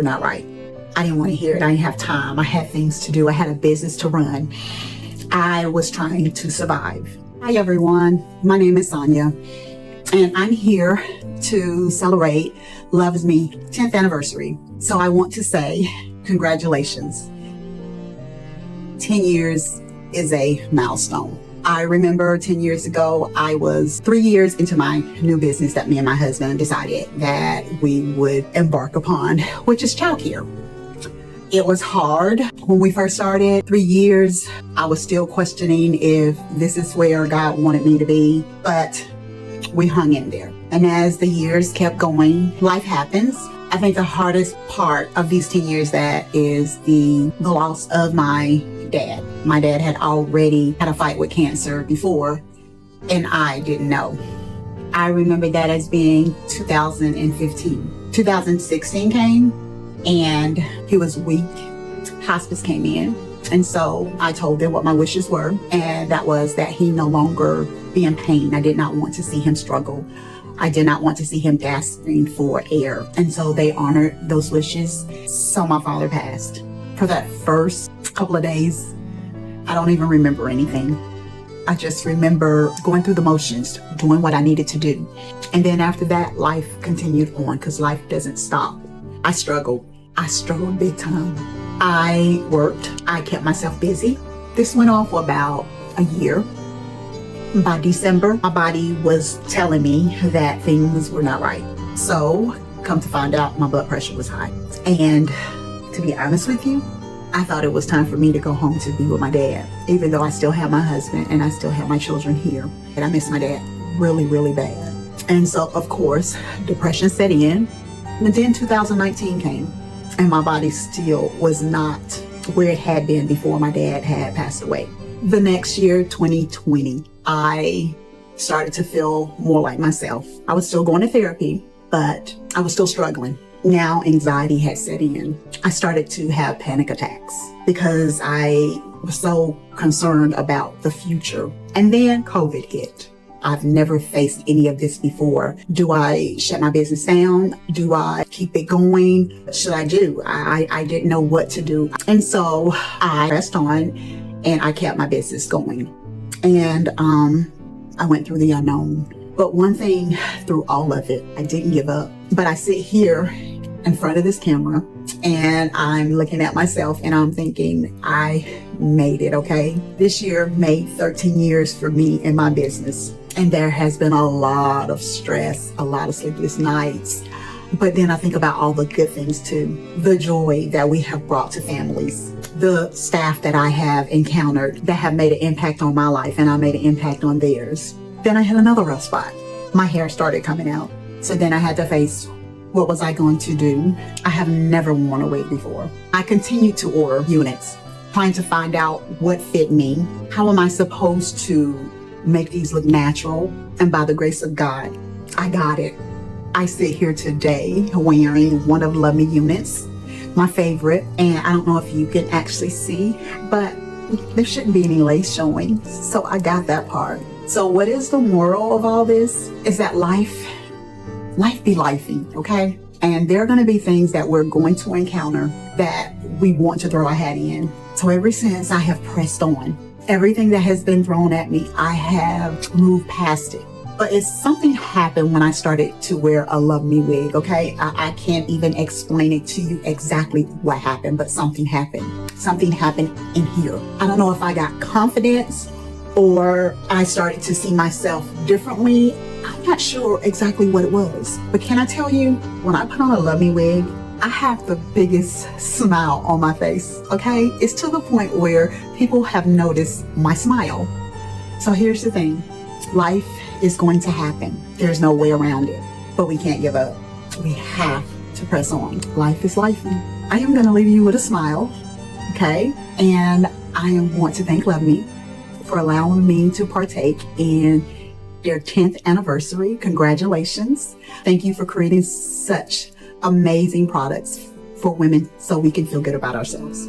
not right. I didn't want to hear it. I didn't have time. I had things to do. I had a business to run. I was trying to survive. Hi, everyone. My name is Sonia, and I'm here to celebrate Luvme 10th anniversary. So I want to say congratulations. 10 years is a milestone. I remember 10 years ago, I was 3 years into my new business that me and my husband decided that we would embark upon, which is childcare. It was hard when we first started. 3 years, I was still questioning if this is where God wanted me to be, but we hung in there. And as the years kept going, life happens. I think the hardest part of these 10 years that is the loss of my dad. My dad had already had a fight with cancer before, and I didn't know. I remember that as being 2015. 2016 came, and he was weak. Hospice came in, and so I told them what my wishes were, and that was that he no longer be in pain. I did not want to see him struggle. I did not want to see him gasping for air. And so they honored those wishes. So my father passed. For that first couple of days, I don't even remember anything. I just remember going through the motions, doing what I needed to do. And then after that, life continued on because life doesn't stop. I struggled big time. I worked. I kept myself busy. This went on for about a year. By December, my body was telling me that things were not right. So, come to find out, my blood pressure was high. And to be honest with you, I thought it was time for me to go home to be with my dad, even though I still have my husband and I still have my children here. And I miss my dad really, really bad. And so, of course, depression set in. And then 2019 came, and my body still was not where it had been before my dad had passed away. The next year, 2020, I started to feel more like myself. I was still going to therapy, but I was still struggling. Now anxiety had set in. I started to have panic attacks because I was so concerned about the future. And then COVID hit. I've never faced any of this before. Do I shut my business down? Do I keep it going? What should I do? I didn't know what to do. And so I pressed on and I kept my business going. And I went through the unknown. But one thing through all of it, I didn't give up. But I sit here in front of this camera and I'm looking at myself and I'm thinking, I made it, okay? This year made 13 years for me in my business. And there has been a lot of stress, a lot of sleepless nights. But then I think about all the good things too. The joy that we have brought to families. The staff that I have encountered that have made an impact on my life and I made an impact on theirs. Then I had another rough spot. My hair started coming out. So then I had to face, what was I going to do? I have never worn a wig before. I continued to order units, trying to find out what fit me. How am I supposed to make these look natural? And by the grace of God, I got it. I sit here today wearing one of Luvme units, my favorite, and I don't know if you can actually see, but there shouldn't be any lace showing. So I got that part. So what is the moral of all this? Is that life be lifing, okay? And there are going to be things that we're going to encounter that we want to throw our hat in. So ever since I have pressed on, everything that has been thrown at me, I have moved past it. But it's something happened when I started to wear a Luvme wig, okay? I can't even explain it to you exactly what happened, but something happened. Something happened in here. I don't know if I got confidence or I started to see myself differently. I'm not sure exactly what it was. But can I tell you, when I put on a Luvme wig, I have the biggest smile on my face, okay? It's to the point where people have noticed my smile. So here's the thing. Life is going to happen. There's no way around it. But we can't give up. We have to press on. Life is life. I am going to leave you with a smile, okay? And I want to thank Luvme for allowing me to partake in their 10th anniversary. Congratulations. Thank you for creating such amazing products for women so we can feel good about ourselves.